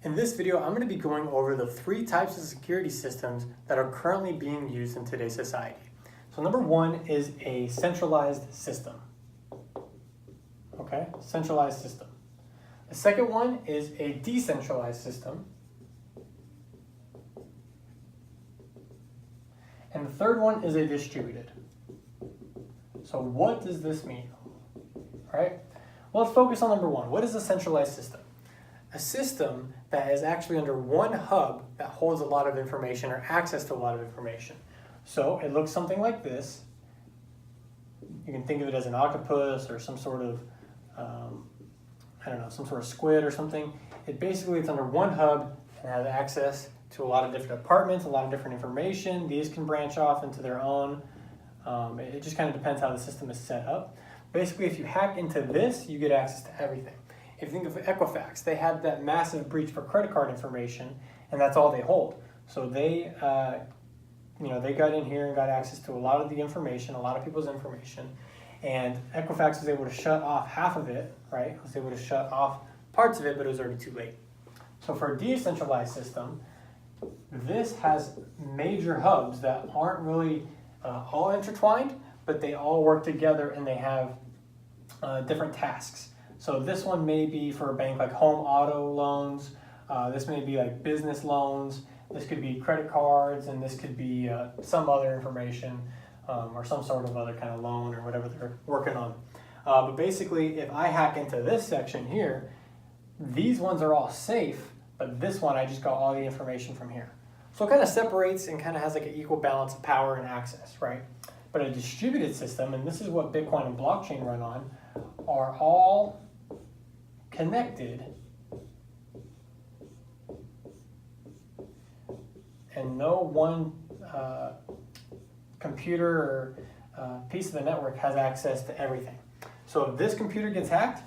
In this video, I'm going to be going over the 3 types of security systems that are currently being used in today's society. So number 1 is a centralized system. Okay, centralized system. The second one is a decentralized system. And the third one is a distributed. So what does this mean? All right, well, let's focus on number 1. What is a centralized system? A system that is actually under one hub that holds a lot of information or access to a lot of information. So it looks something like this. You can think of it as an octopus or some sort of, I don't know, some sort of squid or something. It's under one hub and has access to a lot of different departments, a lot of different information. These can branch off into their own. It just kind of depends how the system is set up. Basically, if you hack into this, you get access to everything. If you think of Equifax, they had that massive breach for credit card information, and that's all they hold. So they, they got in here and got access to a lot of the information, a lot of people's information, and Equifax was able to shut off half of it, right? Was able to shut off parts of it, but it was already too late. So for a decentralized system, this has major hubs that aren't really all intertwined, but they all work together and they have different tasks. So this one may be for a bank like home auto loans. This may be like business loans. This could be credit cards, and this could be some other information or some sort of other kind of loan or whatever they're working on. But basically, if I hack into this section here, these ones are all safe, but this one I just got all the information from here. So it kind of separates and kind of has like an equal balance of power and access, right? But a distributed system, and this is what Bitcoin and blockchain run on, are all connected, and no one computer or piece of the network has access to everything. So if this computer gets hacked,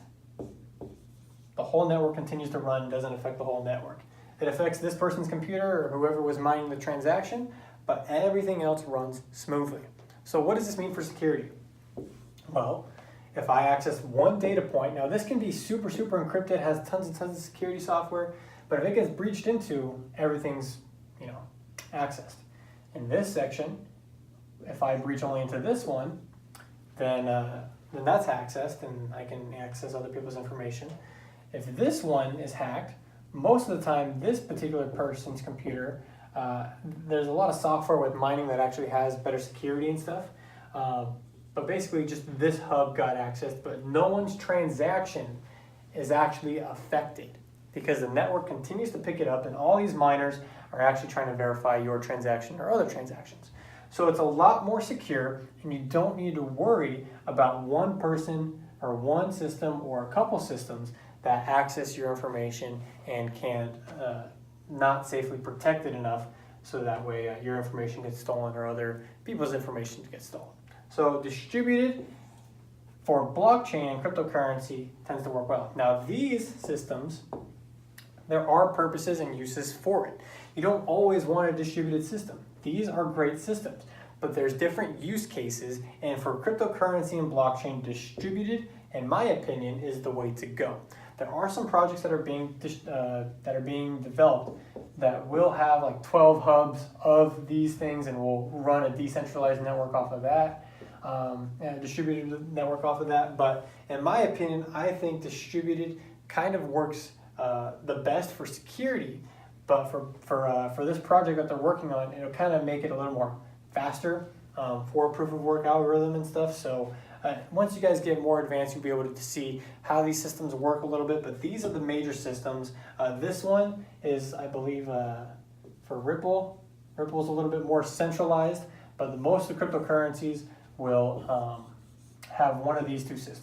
the whole network continues to run, doesn't affect the whole network. It affects this person's computer or whoever was mining the transaction, but everything else runs smoothly. So what does this mean for security? Well, if I access one data point, now this can be super encrypted, has tons and tons of security software, but if it gets breached into, everything's, accessed. In this section, if I breach only into this one, then that's accessed and I can access other people's information. If this one is hacked, most of the time this particular person's computer, there's a lot of software with mining that actually has better security and stuff. But basically just this hub got accessed, but no one's transaction is actually affected because the network continues to pick it up and all these miners are actually trying to verify your transaction or other transactions. So it's a lot more secure and you don't need to worry about one person or one system or a couple systems that access your information and can't not safely protect it enough so that way your information gets stolen or other people's information gets stolen. So distributed for blockchain and cryptocurrency tends to work well. Now these systems, there are purposes and uses for it. You don't always want a distributed system. These are great systems, but there's different use cases, and for cryptocurrency and blockchain, distributed, in my opinion, is the way to go. There are some projects that are being developed that will have like 12 hubs of these things and will run a decentralized network off of that, and a distributed network off of that. But in my opinion, I think distributed kind of works the best for security, but for this project that they're working on, it'll kind of make it a little more faster for a proof of work algorithm and stuff. So once you guys get more advanced, you'll be able to see how these systems work a little bit, but these are the major systems. This one is, I believe, for Ripple. Ripple's a little bit more centralized, but most of the cryptocurrencies will have one of these two systems.